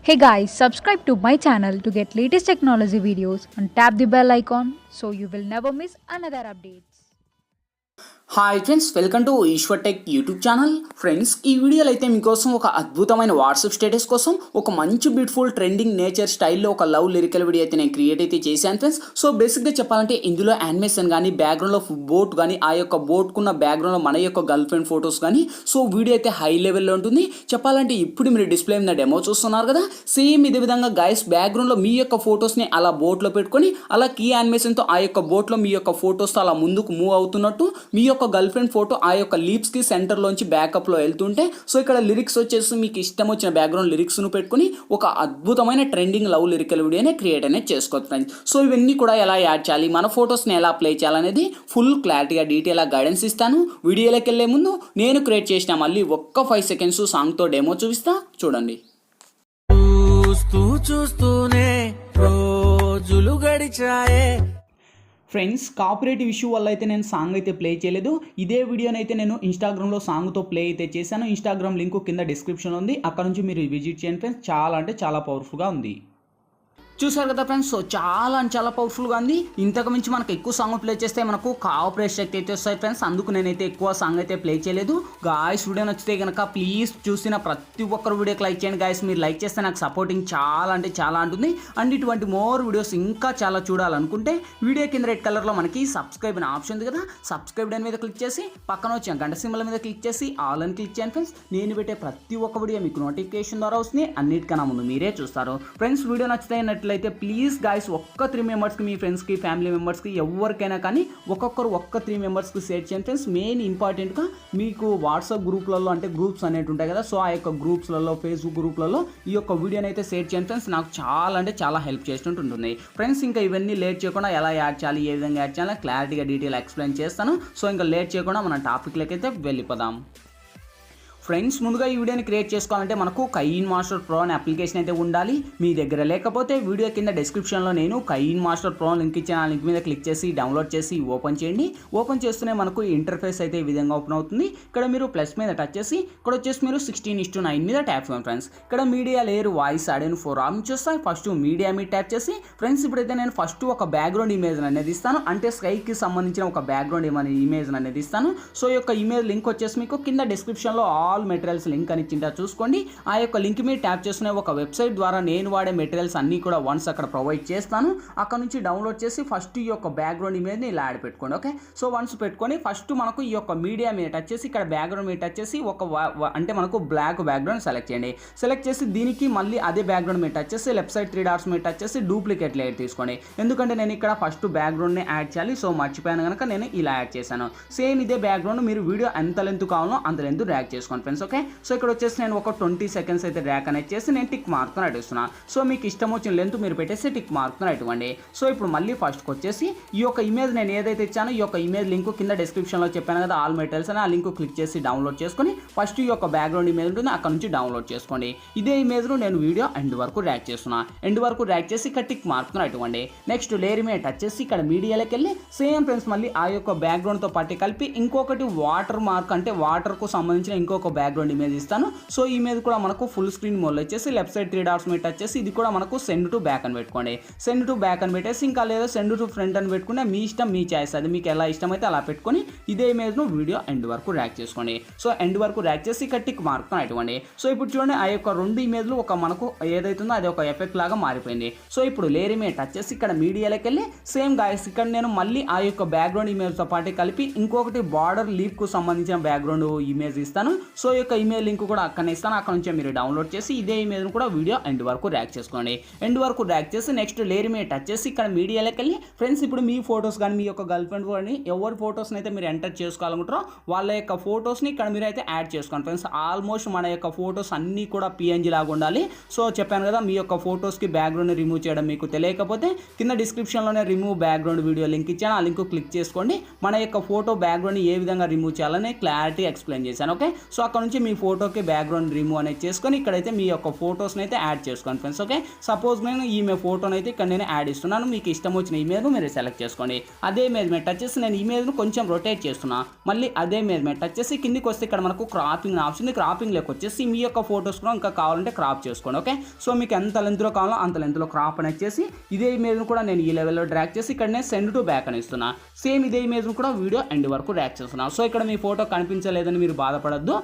Hey guys, subscribe to my channel to get latest technology videos and tap the bell icon so you will never miss another updates. Hi friends, welcome to Eswar tech YouTube channel. Friends, ఈ వీడియోలో అయితే మీకోసం ఒక అద్భుతమైన WhatsApp status కోసం ఒక మంచి beautiful trending nature స్టైల్లో ఒక లవ్ లిరికల్ వీడియో అయితే నేను క్రియేట్ అయితే చేశాను ఫ్రెండ్స్. సో బేసిక్గా చెప్పాలంటే ఇందులో యానిమేషన్ కానీ బ్యాక్గ్రౌండ్లో బోట్ కానీ ఆ యొక్క బోట్కున్న బ్యాక్గ్రౌండ్లో మన యొక్క గర్ల్ ఫ్రెండ్ ఫొటోస్ కానీ సో వీడియో అయితే హై లెవెల్లో ఉంటుంది. చెప్పాలంటే ఇప్పుడు మీరు డిస్ప్లే మీద డెమో చూస్తున్నారు కదా, సేమ్ ఇదే విధంగా గైస్ బ్యాక్గ్రౌండ్లో మీ యొక్క ఫొటోస్ని అలా బోట్లో పెట్టుకొని అలా కీ యానిమేషన్తో ఆ యొక్క బోట్లో మీ యొక్క ఫొటోస్తో అలా ముందుకు మూవ్ అవుతున్నట్టు మీ యొక్క గర్ల్ ఫ్రెండ్ ఫోటో ఆ యొక్క లీప్స్కి సెంటర్లోంచి బ్యాకప్లో వెళ్తుంటే సో ఇక్కడ లిరిక్స్ వచ్చేసి మీకు ఇష్టం వచ్చిన బ్యాక్గ్రౌండ్ లిరిక్స్ను పెట్టుకుని ఒక అద్భుతమైన ట్రెండింగ్ లవ్ లిరికల్ వీడియోనే క్రియేట్ అనేది చేసుకోవచ్చు ఫ్రెండ్స్. సో ఇవన్నీ కూడా ఎలా యాడ్ చేయాలి, మన ఫొటోస్ని ఎలా ప్లే చేయాలనేది ఫుల్ క్లారిటీగా డీటెయిల్గా గైడెన్స్ ఇస్తాను. వీడియోలోకి వెళ్ళే ముందు నేను క్రియేట్ చేసిన మళ్ళీ ఒక్క 5 సెకండ్స్ సాంగ్తో డెమో చూపిస్తా, చూడండి. చూస్తూనే రోజులు గడిచాయే. ఫ్రెండ్స్, కాపరేటివ్ ఇష్యూ వల్ల అయితే నేను సాంగ్ అయితే ప్లే చేయలేదు. ఇదే వీడియోని అయితే నేను ఇన్స్టాగ్రామ్లో సాంగ్తో ప్లే అయితే చేశాను. ఇన్స్టాగ్రామ్ లింక్ కింద డిస్క్రిప్షన్లో ఉంది, అక్కడ నుంచి మీరు విజిట్ చేయండి ఫ్రెండ్స్. చాలా అంటే చాలా పవర్ఫుల్గా ఉంది. చూసారు కదా ఫ్రెండ్స్, సో చాలా పవర్ఫుల్గా ఉంది. ఇంతకు మించి మనకు ఎక్కువ సాంగ్ ప్లే చేస్తే మనకు కాపరేట్ శక్తి అయితే వస్తాయి ఫ్రెండ్స్. అందుకు నేనైతే ఎక్కువ సాంగ్ అయితే ప్లే చేయలేదు. గాయస్, వీడియో నచ్చితే కనుక ప్లీజ్ చూసిన ప్రతి ఒక్కరు వీడియోకి లైక్ చేయండి గాయస్. మీరు లైక్ చేస్తే నాకు సపోర్టింగ్ చాలా అంటే చాలా ఉంటుంది. అండ్ ఇటువంటి మోర్ వీడియోస్ ఇంకా చాలా చూడాలనుకుంటే వీడియో కింద రెడ్ కలర్లో మనకి సబ్స్క్రైబ్ అనే ఆప్షన్ ఉంది కదా, సబ్స్క్రైబ్ అని మీద క్లిక్ చేసి పక్కన వచ్చిన గంట సింబల్ మీద క్లిక్ చేసి ఆల్ అని క్లిక్ చేయండి ఫ్రెండ్స్. నేను పెట్టే ప్రతి ఒక్క వీడియో మీకు నోటిఫికేషన్ ద్వారా వస్తుంది. అన్నిటికన్నా ముందు మీరే చూస్తారు ఫ్రెండ్స్. వీడియో నచ్చితే అయితే ప్లీజ్ గాయస్ ఒక్క 3 మెంబర్స్కి, మీ ఫ్రెండ్స్కి, ఫ్యామిలీ మెంబర్స్కి ఎవరికైనా కానీ ఒక్కొక్కరు 3 మెంబర్స్కి షేర్ చేయండి ఫ్రెండ్స్. మెయిన్ ఇంపార్టెంట్గా మీకు వాట్సాప్ గ్రూప్లలో అంటే గ్రూప్స్ అనేవి ఉంటాయి కదా, సో ఆ యొక్క గ్రూప్స్లలో ఫేస్బుక్ గ్రూప్లలో ఈ యొక్క వీడియోని అయితే షేర్ చేయండి ఫ్రెండ్స్. నాకు చాలా అంటే చాలా హెల్ప్ చేస్తుంటుంది ఫ్రెండ్స్. ఇంకా ఇవన్నీ లేట్ చేయకుండా ఎలా యాడ్ చేయాలి, ఏ విధంగా యాడ్ చేయాలి క్లారిటీగా డీటెయిల్ ఎక్స్ప్లెయిన్ చేస్తాను. సో ఇంకా లేట్ చేయకుండా మన టాపిక్లోకి అయితే వెళ్ళిపోదాం. ఫ్రెండ్స్, ముందుగా ఈ వీడియోని క్రియేట్ చేసుకోవాలంటే మనకు కైన్మాస్టర్ ప్రో అనే అప్లికేషన్ అయితే ఉండాలి. మీ దగ్గర లేకపోతే వీడియో కింద డిస్క్రిప్షన్లో నేను కైన్మాస్టర్ ప్రో లింక్ ఇచ్చిన ఆ లింక్ మీద క్లిక్ చేసి డౌన్లోడ్ చేసి ఓపెన్ చేయండి. ఓపెన్ చేస్తూనే మనకు ఇంటర్ఫేస్ అయితే ఈ విధంగా ఓపెన్ అవుతుంది. ఇక్కడ మీరు ప్లస్ మీద టచ్ చేసి ఇక్కడ వచ్చేసి మీరు 16:9 మీద ట్యాప్ చేయండి ఫ్రెండ్స్. ఇక్కడ media layer voice audio 4 options వస్తాయి. ఫస్ట్ మీడియా మీద ట్యాప్ చేసి ఫ్రెండ్స్ ఇప్పుడైతే నేను ఫస్ట్ ఒక బ్యాక్గ్రౌండ్ ఇమేజ్ అనేది ఇస్తాను, అంటే స్కైకి సంబంధించిన ఒక బ్యాక్గ్రౌండ్ ఇమేజ్ అనేది ఇస్తాను. సో ఈ యొక్క ఇమేజ్ లింక్ వచ్చేసి మీకు కింద డిస్క్రిప్షన్లో ఆల్ మెటీరియల్స్ లింక్ అని చింతా చూసుకోండి. ఆ యొక్క లింక్ మీద ట్యాప్ చేసుకునే ఒక వెబ్సైట్ ద్వారా నేను వాడే మెటీరియల్స్ అన్నీ కూడా వన్స్ అక్కడ ప్రొవైడ్ చేస్తాను. అక్కడ నుంచి డౌన్లోడ్ చేసి ఫస్ట్ ఈ యొక్క బ్యాక్గ్రౌండ్ ఇమేజ్ని ఇలా యాడ్ పెట్టుకోండి. ఓకే, సో వన్స్ పెట్టుకొని ఫస్ట్ మనకు ఈ యొక్క మీడియా మీద టచ్ చేసి ఇక్కడ బ్యాక్గ్రౌండ్ మీద టచ్ చేసి అంటే మనకు బ్లాక్ బ్యాక్గ్రౌండ్ సెలెక్ట్ చేయండి. సెలెక్ట్ చేసి దీనికి మళ్ళీ అదే బ్యాక్గ్రౌండ్ మీద టచ్ చేసి లెఫ్ట్ సైడ్ 3 డాట్స్ మీద టచ్ చేసి డూప్లికేట్ లేయర్ తీసుకోండి. ఎందుకంటే నేను ఇక్కడ ఫస్ట్ బ్యాక్గ్రౌండ్ని యాడ్ చేయాలి, సో మర్చిపోయాను కనుక నేను ఇలా యాడ్ చేశాను. సేమ్ ఇదే బ్యాక్గ్రౌండ్ మీరు వీడియో ఎంత లెంత్ కావాలో అంత లెంత్ డ్రాగ్ చేసుకోండి ఫ్రెండ్స్. ఓకే, సో ఇక్కడ వచ్చేసి నేను ఒక 20 సెకండ్స్ అయితే డ్రాగ్ అనేది చేసి నేను టిక్ మార్క్తో నడుస్తున్నా. సో మీకు ఇష్టం వచ్చిన లెంత్ మీరు పెట్టేసి టిక్ మార్క్తో నడవండి. సో ఇప్పుడు మళ్ళీ ఫస్ట్కి వచ్చేసి ఈ యొక్క ఇమేజ్ నేను ఏదైతే ఇచ్చానో ఈ యొక్క ఇమేజ్ లింక్ కింద డిస్క్రిప్షన్లో చెప్పాను కదా ఆల్ మెటీరియల్స్ అని, ఆ లింక్ క్లిక్ చేసి డౌన్లోడ్ చేసుకొని ఫస్ట్ ఈ యొక్క బ్యాక్గ్రౌండ్ ఇమేజ్ ఉంటుంది అక్కడ నుంచి డౌన్లోడ్ చేసుకోండి. ఇదే ఇమేజ్ను నేను వీడియో ఎండ్ వరకు డ్రాగ్ చేస్తున్నా. ఎండ్ వరకు డ్రాగ్ చేసి ఇక్కడ టిక్ మార్క్తో నడవండి. నెక్స్ట్ లేయర్ మీద టచ్ చేసి ఇక్కడ మీడియాలోకి వెళ్ళి సేమ్ ఫ్రెండ్స్ మళ్ళీ ఆ యొక్క బ్యాక్గ్రౌండ్తో పాటు కలిపి ఇంకొకటి వాటర్ మార్క్ అంటే వాటర్కు సంబంధించిన ఇంకొక బ్యాక్గ్రౌండ్ ఇమేజ్ ఇస్తాను. సో ఈ ఇమేజ్ కూడా మనకు ఫుల్ స్క్రీన్ మోడ్లో వచ్చేసి లెఫ్ట్ సైడ్ 3 డాట్స్ మీద టచ్ చేసి ఇది కూడా మనకు సెండ్ టు బ్యాక్ అని పెట్టుకోండి. సెండ్ టు బ్యాక్ అని పెట్టేసి ఇంకా లేదా సెండ్ టు ఫ్రంట్ అని పెట్టుకునే మీ ఇష్టం, మీ చాయిస్, అది మీకు ఎలా ఇష్టమైతే అలా పెట్టుకొని ఇదే ఇమేజ్ను వీడియో ఎండ్ వరకు ర్యాక్ చేసుకోండి. సో ఎండ్ వరకు ర్యాక్ చేసి ఇక్కడ టిక్ మార్క్ అటువంటి. సో ఇప్పుడు చూడండి ఆ యొక్క 2 ఇమేజ్లు ఒక మనకు ఏదైతుందో అది ఒక ఎఫెక్ట్ లాగా మారిపోయింది. సో ఇప్పుడు లేయర్ మీద టచ్ చేసి ఇక్కడ మీడియాలోకి వెళ్ళి సేమ్ గాయస్ ఇక్కడ నేను మళ్ళీ ఆ యొక్క బ్యాక్గ్రౌండ్ ఇమేజ్తో పాటు కలిపి ఇంకొకటి బార్డర్ లీప్కు సంబంధించిన బ్యాక్గ్రౌండ్ ఇమేజ్ ఇస్తాను. సో ఈ యొక్క ఇమేజ్ లింక్ కూడా అక్కడ ఇస్తాను, అక్కడ నుంచి మీరు డౌన్లోడ్ చేసి ఇదే ఇమేజ్ను కూడా వీడియో ఎండ్ వరకు ర్యాక్ చేసుకోండి. ఎండ్ వరకు ర్యాక్ చేసి నెక్స్ట్ లేయర్ మీద టచ్ చేసి ఇక్కడ మీడియాలోకి వెళ్ళి ఫ్రెండ్స్ ఇప్పుడు మీ ఫొటోస్ కానీ మీ యొక్క గర్ల్ ఫ్రెండ్ కానీ ఎవరి ఫొటోస్ని అయితే మీరు ఎంటర్ చేసుకోవాలనుకుంటారో వాళ్ళ యొక్క ఫొటోస్ని ఇక్కడ మీరు అయితే యాడ్ చేసుకోండి ఫ్రెండ్స్. ఆల్మోస్ట్ మన యొక్క ఫొటోస్ అన్నీ కూడా PNG లాగా ఉండాలి. సో చెప్పాను కదా మీ యొక్క ఫొటోస్కి బ్యాక్గ్రౌండ్ రిమూవ్ చేయడం మీకు తెలియకపోతే కింద డిస్క్రిప్షన్లోనే రిమూవ్ బ్యాక్గ్రౌండ్ వీడియో లింక్ ఇచ్చాను, ఆ లింక్ క్లిక్ చేసుకోండి. మన యొక్క ఫోటో బ్యాక్గ్రౌండ్ ఏ విధంగా రిమూవ్ చేయాలని క్లారిటీ ఎక్స్ప్లెయిన్ చేశాను. ఓకే, సో అక్కడ నుంచి మీ ఫోటోకి బ్యాక్గ్రౌండ్ రిమూవ్ అనేది చేసుకొని ఇక్కడైతే మీ యొక్క ఫోటోస్ని అయితే యాడ్ చేసుకోండి ఫ్రెండ్స్. ఓకే, సపోజ్ నేను ఈమె ఫోటోని అయితే ఇక్కడ నేను యాడ్ ఇస్తున్నాను. మీకు ఇష్టం వచ్చిన ఇమేజ్ మీరు సెలెక్ట్ చేసుకోండి. అదే ఇమేజ్ మీద టచ్ చేసి నేను ఇమేజ్ను కొంచెం రొటేట్ చేస్తున్నా. మళ్ళీ అదే ఇమేజ్ మీద టచ్ చేసి కిందికి వస్తే ఇక్కడ మనకు క్రాపింగ్ ఆప్షన్ ఉంది. క్రాపింగ్లోకి వచ్చేసి మీ యొక్క ఫోటోస్ కూడా ఇంకా కావాలంటే క్రాప్ చేసుకోండి. ఓకే, సో మీకు ఎంత లెంత్లో కావాలో అంత లెంత్లో క్రాప్ అనేది చేసి ఇదే ఇమేజ్ను కూడా నేను ఈ లెవెల్లో డ్రాగ్ చేసి ఇక్కడ నేను సెండ్ టు బ్యాక్ అని ఇస్తున్నా. సేమ్ ఇదే ఇమేజ్ను కూడా వీడియో ఎండ్ వరకు డ్రాగ్ చేస్తున్నా. సో ఇక్కడ మీ ఫోటో కనిపించలేదని మీరు బాధపడద్దు.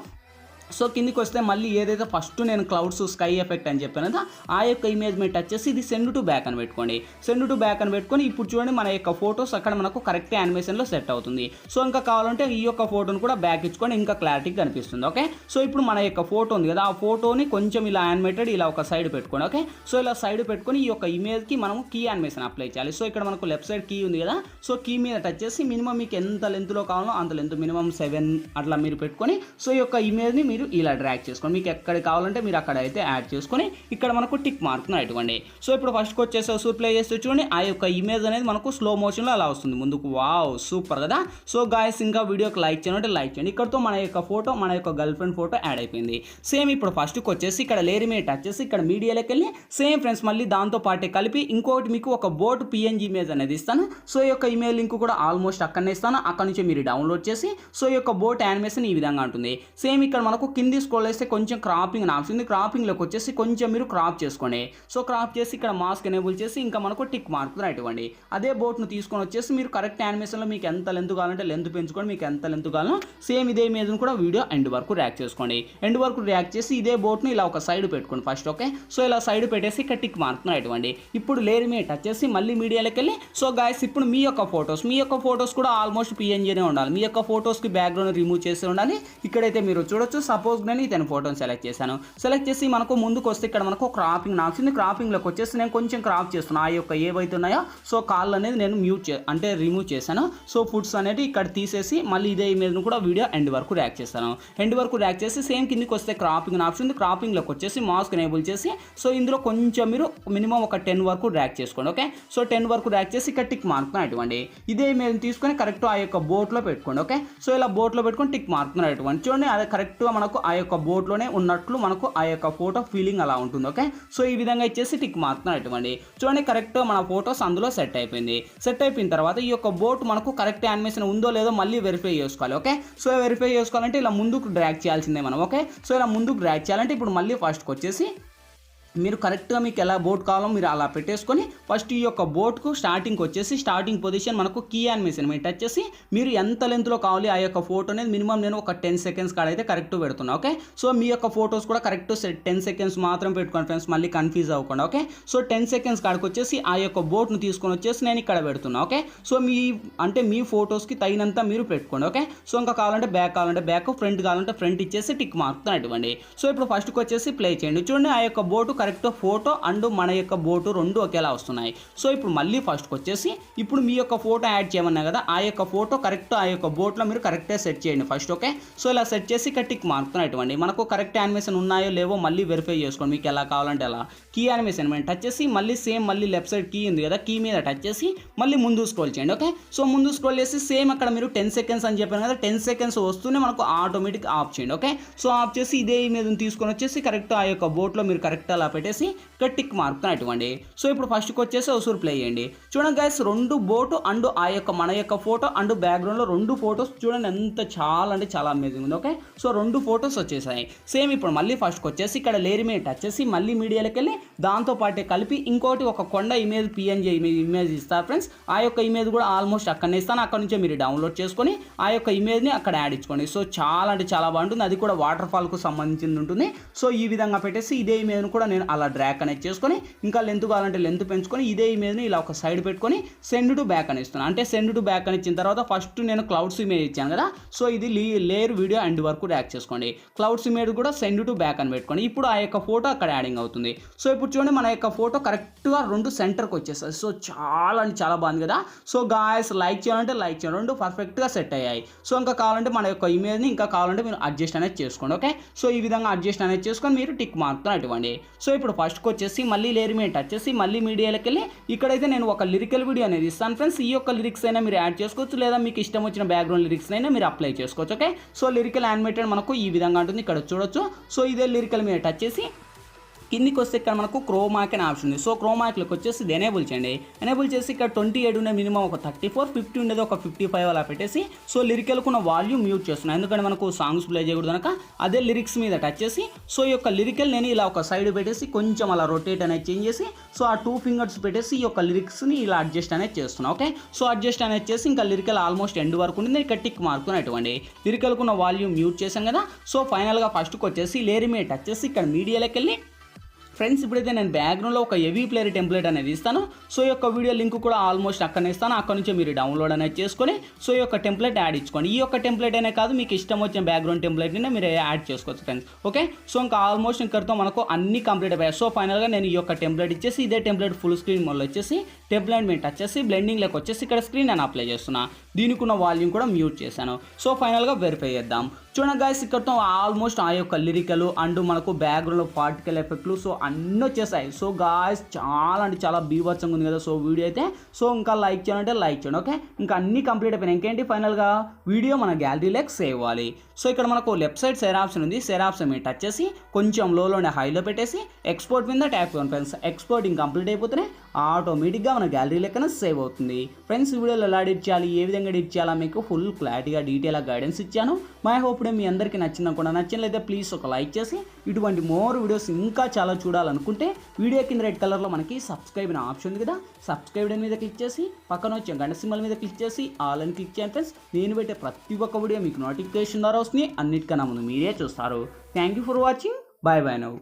సో కిందికి వస్తే మళ్ళీ ఏదైతే ఫస్ట్ నేను క్లౌడ్స్ స్కై ఎఫెక్ట్ అని చెప్పాను కదా, ఆ యొక్క ఇమేజ్ మీద టచ్ చేసి ఇది సెండ్ టు బ్యాక్ అని పెట్టుకోండి. సెండ్ టు బ్యాక్ అని పెట్టుకొని ఇప్పుడు చూడండి మన యొక్క ఫోటోస్ అక్కడ మనకు కరెక్ట్ యానిమేషన్లో సెట్ అవుతుంది. సో ఇంకా కావాలంటే ఈ యొక్క ఫోటోని కూడా బ్యాక్ ఇచ్చుకొని ఇంకా క్లారిటీగా కనిపిస్తుంది. ఓకే, సో ఇప్పుడు మన యొక్క ఫోటో ఉంది కదా, ఆ ఫోటోని కొంచెం ఇలా యానిమేటెడ్ ఇలా ఒక సైడ్ పెట్టుకోండి. ఓకే, సో ఇలా సైడ్ పెట్టుకొని ఈ యొక్క ఇమేజ్కి మనము కీ యానిమేషన్ అప్లై చేయాలి. సో ఇక్కడ మనకు లెఫ్ట్ సైడ్ కీ ఉంది కదా, సో కీ మీద టచ్ చేసి మినిమం మీకు ఎంత లెంత్లో కావాలో అంత లెంత్ మినిమం 7 అట్లా మీరు పెట్టుకొని సో ఈ యొక్క ఇమేజ్ని మీరు ఇలా డ్రాగ్ చేసుకోండి. మీకు ఎక్కడ కావాలంటే మీరు అక్కడ అయితే యాడ్ చేసుకొని ఇక్కడ మనకు టిక్ మార్క్ను పెట్టుకోండి. సో ఇప్పుడు ఫస్ట్కి వచ్చేసి ఒకసారి ప్లే చేస్తే చూడండి ఆ యొక్క ఇమేజ్ అనేది మనకు స్లో మోషన్లో అలా వస్తుంది ముందుకు. వావ్, సూపర్ కదా. సో గాయస్ ఇంకా వీడియోకి లైక్ చేయండి, లైక్ చేయండి. ఇక్కడతో మన యొక్క ఫోటో మన యొక్క గర్ల్ ఫ్రెండ్ ఫోటో యాడ్ అయిపోయింది. సేమ్ ఇప్పుడు ఫస్ట్కి వచ్చేసి ఇక్కడ లేయర్ మీద టచ్ చేసి ఇక్కడ మీడియాలోకి వెళ్ళి సేమ్ ఫ్రెండ్స్ మళ్ళీ దాంతో పాటే కలిపి ఇంకోటి మీకు ఒక బోట్ పిఎన్జీ ఇమేజ్ అనేది ఇస్తాను. సో ఈ యొక్క ఇమేజ్ లింక్ కూడా ఆల్మోస్ట్ అక్కడనే ఇస్తాను. అక్కడ నుంచి మీరు డౌన్లోడ్ చేసి సో ఈ యొక్క బోట్ యానిమేషన్ ఈ విధంగా ఉంటుంది. సేమ్ ఇక్కడ మనకు కింది స్క్రోల్ చేస్తే కొంచెం క్రాపింగ్ అని ఆప్షన్ ఉంది. క్రాపింగ్లోకి వచ్చేసి కొంచెం మీరు క్రాప్ చేసుకోండి. సో క్రాప్ చేసి ఇక్కడ మాస్క్ ఎనేబుల్ చేసి ఇంకా మనకు టిక్ మార్క్ రైట్ ఇవ్వండి. అదే బోట్ను తీసుకొని వచ్చేసి మీరు కరెక్ట్ యానిమేషన్లో మీకు ఎంత లెంత్ కావాలంటే లెంత్ పెంచుకోండి. మీకు ఎంత లెంత్ కావాలో సేమ్ ఇదే ఇమేజ్ను కూడా వీడియో ఎండ్ వరకు ర్యాక్ చేసుకోండి. ఎండ్ వరకు ర్యాక్ చేసి ఇదే బోట్ను ఇలా ఒక సైడ్ పెట్టుకోండి ఫస్ట్. ఓకే, సో ఇలా సైడ్ పెట్టేసి ఇక్కడ టిక్ మార్క్ రైట్ ఇవ్వండి. ఇప్పుడు లేయర్ మీద టచ్ చేసి మళ్ళీ మీడియాలోకి వెళ్ళి సో గాయస్ ఇప్పుడు మీ యొక్క ఫోటోస్ కూడా ఆల్మోస్ట్ పిఎన్జీనే ఉండాలి. మీ యొక్క ఫోటోస్కి బ్యాక్గ్రౌండ్ రిమూవ్ చేసి ఉండాలి. ఇక్కడైతే మీరు చూడొచ్చు. సపోజ్ నేను ఇతని ఫోటోని సెలెక్ట్ చేశాను. సెలెక్ట్ చేసి మనకు ముందుకు వస్తే ఇక్కడ మనకు క్రాపింగ్ ఆప్షన్ ఉంది. క్రాపింగ్లోకి వచ్చేసి నేను కొంచెం క్రాప్ చేస్తున్నాను. ఆ యొక్క ఏవైతే ఉన్నాయో సో కాళ్ళు అనేది నేను అంటే రిమూవ్ చేశాను. సో ఫుడ్స్ అనేది ఇక్కడ తీసేసి మళ్ళీ ఇదే ఇమేజ్ను కూడా వీడియో ఎండ్ వరకు ర్యాక్ చేస్తాను. ఎండ్ వరకు ర్యాక్ చేసి సేమ్ కిందికి వస్తే క్రాపింగ్ ఆప్షన్ ఉంది. క్రాపింగ్లోకి వచ్చేసి మాస్క్ ఎనేబుల్ చేసి సో ఇందులో కొంచెం మీరు మినిమం ఒక 10 వరకు ర్యాక్ చేసుకోండి. ఓకే, సో 10 వరకు ర్యాక్ చేసి ఇక్కడ టిక్ మార్క్ అటువంటి ఇదే ఇమేజ్ తీసుకొని కరెక్ట్ ఆ యొక్క బోట్లో పెట్టుకోండి. ఓకే, సో ఇలా బోట్లో పెట్టుకొని టిక్ మార్క్ అటువంటి చూడండి అది కరెక్ట్గా మనకు ఆ యొక్క బోట్లోనే ఉన్నట్లు మనకు ఆ యొక్క ఫోటో ఫీలింగ్ అలా ఉంటుంది. ఓకే, సో ఈ విధంగా ఇచ్చేసి టిక్ మార్క్ అటువంటి చూడండి కరెక్ట్ మన ఫోటోస్ అందులో సెట్ అయిపోయింది. సెట్ అయిపోయిన తర్వాత ఈ యొక్క బోట్ మనకు కరెక్ట్ యానిమేషన్ ఉందో లేదో మళ్ళీ వెరిఫై చేసుకోవాలి. ఓకే, సో వెరిఫై చేసుకోవాలంటే ఇలా ముందుకు డ్రాగ్ చేయాల్సిందే మనం. ఓకే, సో ఇలా ముందుకు డ్రాగ్ చేయాలంటే ఇప్పుడు మళ్ళీ ఫస్ట్కి వచ్చేసి మీరు కరెక్ట్గా మీకు ఎలా బోట్ కావాలో మీరు అలా పెట్టేసుకొని ఫస్ట్ ఈ యొక్క బోట్కు స్టార్టింగ్కి వచ్చేసి స్టార్టింగ్ పొజిషన్ మనకు కీ యానిమేషన్ మీరు టచ్ చేసి మీరు ఎంత లెంత్లో కావాలి ఆ యొక్క ఫోటో అనేది మినిమం నేను ఒక 10 సెకండ్స్ కాడ అయితే కరెక్ట్ పెడుతున్నా. ఓకే, సో మీ యొక్క ఫోటోస్ కూడా కరెక్ట్ 10 సెకండ్స్ మాత్రం పెట్టుకోండి ఫ్రెండ్స్, మళ్ళీ కన్ఫ్యూజ్ అవ్వకుండా. ఓకే, సో 10 సెకండ్స్ కాడికి వచ్చేసి ఆ యొక్క బోట్ను తీసుకొని వచ్చేసి నేను ఇక్కడ పెడుతున్నా. ఓకే, సో మీ ఫోటోస్కి తగినంత మీరు పెట్టుకోండి. ఓకే, సో ఇంకా కావాలంటే బ్యాక్ ఫ్రంట్ కావాలంటే ఫ్రంట్ ఇచ్చేసి టిక్ మార్క్ ఇవ్వండి. సో ఇప్పుడు ఫస్ట్కి వచ్చేసి ప్లే చేయండి. చూడండి ఆ యొక్క బోటు కరెక్ట్ ఫోటో అండ్ మన యొక్క బోటు రెండు ఒకేలా వస్తున్నాయి. సో ఇప్పుడు మళ్ళీ ఫస్ట్కి వచ్చేసి ఇప్పుడు మీ యొక్క ఫోటో యాడ్ చేయమన్నా కదా ఆ యొక్క ఫోటో కరెక్ట్ ఆ యొక్క బోట్లో మీరు కరెక్ట్గా సెట్ చేయండి ఫస్ట్. ఓకే, సో ఇలా సెట్ చేసి ఇక్కడ టిక్ మార్క్ ఇవ్వండి. మనకు కరెక్ట్ యానిమేషన్ ఉన్నాయో లేవో మళ్ళీ వెరిఫై చేసుకోండి. మీకు ఎలా కావాలంటే అలా కీ యానిమేషన్ మేము టచ్ చేసి మళ్ళీ సేమ్ మళ్ళీ లెఫ్ట్ సైడ్ కీ ఉంది కదా కీ మీద టచ్ చేసి మళ్ళీ ముందు స్క్రోల్ చేయండి. ఓకే, సో ముందు స్క్రోల్ చేసి సేమ్ అక్కడ మీరు 10 సెకండ్స్ అని చెప్పాను కదా 10 సెకండ్స్ వస్తూనే మనకు ఆటోమేటిక్ ఆఫ్ చేయండి. ఓకే, సో ఆఫ్ చేసి ఇదే ఇమేజ్ని తీసుకొని వచ్చేసి కరెక్ట్ ఆ యొక్క బోట్లో మీరు కరెక్ట్ అలా పెట్టేసి ఇక్కడ టిక్ మార్క్ ఇవ్వండి. సో ఇప్పుడు ఫస్ట్కి వచ్చేసి ఒకసారి ప్లే చేయండి. చూడండి గైస్ రెండు బోటు అండ్ ఆ యొక్క మన యొక్క ఫోటో అండ్ బ్యాక్గ్రౌండ్లో రెండు ఫోటోస్ చూడండి ఎంత చాలా అంటే చాలా అమేజింగ్ ఉంది. ఓకే, సో రెండు ఫోటోస్ వచ్చేసాయి. సేమ్ ఇప్పుడు మళ్ళీ ఫస్ట్కి వచ్చేసి ఇక్కడ లేయర్ మీద టచ్ చేసి మళ్ళీ మీడియాలోకి వెళ్ళి దాంతో పాటే కలిపి ఇంకోటి ఒక కొండ ఇమేజ్ పిఎన్జీ ఇమేజ్ ఇస్తారు ఫ్రెండ్స్. ఆ యొక్క ఇమేజ్ కూడా ఆల్మోస్ట్ అక్కడనే ఇస్తాను. అక్కడ నుంచే మీరు డౌన్లోడ్ చేసుకొని ఆ యొక్క ఇమేజ్ని అక్కడ యాడ్ ఇచ్చుకోండి. సో చాలా అంటే చాలా బాగుంటుంది. అది కూడా వాటర్ ఫాల్కు సంబంధించింది ఉంటుంది. సో ఈ విధంగా పెట్టేసి ఇదే ఇమేజ్ను కూడా నేను అలా డ్రాగ్ కనెక్ట్ చేసుకొని ఇంకా లెంత్ కావాలంటే లెంత్ పెంచుకొని ఇదే ఇమేజ్ని ఇలా ఒక సైడ్ పెట్టుకొని సెండ్ టు బ్యాక్ అని ఇస్తున్నాను. అంటే సెండ్ టు బ్యాక్ అని ఇచ్చిన తర్వాత ఫస్ట్ నేను క్లౌడ్స్ ఇమేజ్ ఇచ్చాను కదా సో ఇది లేయర్ వీడియో ఎండ్ వరకు ర్యాక్ చేసుకోండి. క్లౌడ్స్ ఇమేజ్ కూడా సెండ్ టు బ్యాక్ అని పెట్టుకోండి. ఇప్పుడు ఆ యొక్క ఫోటో అక్కడ యాడింగ్ అవుతుంది. సో ఇప్పుడు చూడండి మన యొక్క ఫోటో కరెక్ట్గా రెండు సెంటర్కి వచ్చేస్తాయి. సో చాలా అంటే చాలా బాగుంది కదా. సో గాయస్ లైక్ చేయాలంటే లైక్ చేయండి, రెండు పర్ఫెక్ట్గా సెట్ అయ్యాయి. సో ఇంకా కావాలంటే మన యొక్క ఇమేజ్ని ఇంకా కావాలంటే మీరు అడ్జస్ట్ అనేది చేసుకోండి. ఓకే, సో ఈ విధంగా అడ్జస్ట్ అనేది చేసుకొని మీరు టిక్ మార్క్ ఇవ్వండి. సో ఇప్పుడు ఫస్ట్కి వచ్చేసి మళ్ళీ లేయర్ మీద టచ్ చేసి మళ్ళీ మీడియాలోకి వెళ్ళి ఇక్కడైతే నేను ఒక లిరికల్ వీడియో అనేది ఇస్తాను ఫ్రెండ్స్. ఈ యొక్క లిరిక్స్ అయినా మీరు యాడ్ చేసుకోవచ్చు, లేదా మీకు ఇష్టం వచ్చిన బ్యాక్గ్రౌండ్ లిరిక్స్ అయినా మీరు అప్లై చేసుకోవచ్చు. ఓకే, సో లిరికల్ యానిమేటెడ్ మనకు ఈ విధంగా ఉంటుంది, ఇక్కడ చూడొచ్చు. సో ఇదే లిరికల్ మీద టచ్ చేసి కిందికి వస్తే ఇక్కడ మనకు క్రోమాక్ అనే ఆప్షన్ ఉంది. సో క్రోమాక్లోకి వచ్చేసి ఇది ఎనేబుల్ చేయండి. ఎనేబుల్ చేసి ఇక్కడ 28 ఉండే మినిమం ఒక 34, 50 ఉండేది ఒక 55 అలా పెట్టేసి సో లిరికల్కు ఉన్న వాల్యూమ్ మ్యూట్ చేస్తున్నాను, ఎందుకంటే మనకు సాంగ్స్ ప్లే చేయకూడదు కనుక. అదే లిరిక్స్ మీద టచ్ చేసి సో ఈ యొక్క లిరికల్ నేను ఇలా ఒక సైడ్ పెట్టేసి కొంచెం అలా రొటేట్ అనేది చేంజ్ చేసి సో ఆ 2 ఫింగర్స్ పెట్టేసి ఈ యొక్క లిరిక్స్ని ఇలా అడ్జస్ట్ అనేది చేస్తున్నాను. ఓకే, సో అడ్జస్ట్ అనేది చేసి ఇంకా లిరికల్ ఆల్మోస్ట్ ఎండ్ వరకు ఉంది, ఇక్కడ టిక్ మార్కుని అటువంటి లిరికల్కు ఉన్న వాల్యూమ్ మ్యూట్ చేశాను కదా. సో ఫైనల్గా ఫస్ట్కి వచ్చేసి లేయర్ మీద టచ్ చేసి ఇక్కడ మీడియాలోకి వెళ్ళి ఫ్రెండ్స్ ఇప్పుడైతే నేను బ్యాక్గ్రౌండ్లో ఒక హెవీ ప్లేయర్ టెంప్లెట్ అనేది ఇస్తాను. సో ఈ యొక్క వీడియో లింక్ కూడా ఆల్మోస్ట్ అక్కడనే ఇస్తాను, అక్కడ నుంచి మీరు డౌన్లోడ్ అనేది చేసుకొని సో ఈ యొక్క టెంప్లెట్ యాడ్ ఇచ్చుకోండి. ఈ యొక్క టెంప్లెట్ అనే కాదు, మీకు ఇష్టం వచ్చిన బ్యాక్గ్రౌండ్ టెంప్లెట్ని మీరు యాడ్ చేసుకోవచ్చు ఫ్రెండ్స్. ఓకే, సో ఇంకా ఆల్మోస్ట్ ఇక్కడితో మనకు అన్ని కంప్లీట్ అయిపోయాయి. సో ఫైనల్గా నేను ఈ యొక్క టెంప్లెట్ ఇచ్చేసి ఇదే టెంప్లెట్ ఫుల్ స్క్రీన్ మోడ్లో వచ్చేసి టెంప్లెట్ మీద టచ్ చేసి బ్లెండింగ్లోకి వచ్చేసి ఇక్కడ స్క్రీన్ నేను అప్లై చేస్తున్నా, దీనికి ఉన్న వాల్యూమ్ కూడా మ్యూట్ చేశాను. సో ఫైనల్గా వెరిఫై చేద్దాం. చూడండి గాయస్, ఇక్కడతో ఆల్మోస్ట్ ఆ యొక్క లిరికలు అండ్ మనకు బ్యాక్గ్రౌండ్లో పార్టికల్ ఎఫెక్ట్లు సో అన్నీ వచ్చేసాయి. సో గాయస్ చాలా అంటే చాలా బీభత్సంగా ఉంది కదా. సో వీడియో అయితే సో ఇంకా లైక్ చేయాలంటే లైక్ చేయండి. ఓకే, ఇంకా అన్నీ కంప్లీట్ అయిపోయినాయి. ఇంకేంటి ఫైనల్గా వీడియో మన గ్యాలరీలోకి సేవ్ అవ్వాలి. సో ఇక్కడ మనకు లెఫ్ట్ సైడ్ షేర్ ఆప్షన్ ఉంది, షేర్ ఆప్షన్ మీద టచ్ చేసి కొంచెం లోనే హైలో పెట్టేసి ఎక్స్పోర్ట్ మీద ట్యాప్ చేయండి ఫ్రెండ్స్. ఎక్స్పోర్టింగ్ కంప్లీట్ అయిపోతేనే ఆటోమేటిక్గా మన గ్యాలరీ లెక్కన సేవ్ అవుతుంది. ఫ్రెండ్స్ వీడియోలో ఎలా ఎడిట్ చేయాలి, ఏ విధంగా ఎడిట్ చేయాలా మీకు ఫుల్ క్లారిటీగా డీటెయిల్గా గైడెన్స్ ఇచ్చాను. మై హోప్ మీ అందరికీ నచ్చిందనుకున్నా. నచ్చినట్లయితే ప్లీజ్ ఒక లైక్ చేసి ఇటువంటి మోర్ వీడియోస్ ఇంకా చాలా చూడాలనుకుంటే వీడియో కింద రెడ్ కలర్లో మనకి సబ్స్క్రైబ్ అనే ఆప్షన్ ఉంది కదా, సబ్స్క్రైబ్ మీద క్లిక్ చేసి పక్కన వచ్చే గంట సింబల్ మీద క్లిక్ చేసి ఆల్ అని క్లిక్ చేయండి ఫ్రెండ్స్. నేను పెట్టే ప్రతి ఒక్క వీడియో మీకు నోటిఫికేషన్ ద్వారా వస్తుంది, అన్నిటికన్నా ముందు మీరే చూస్తారు. Thank you for watching. Bye bye now.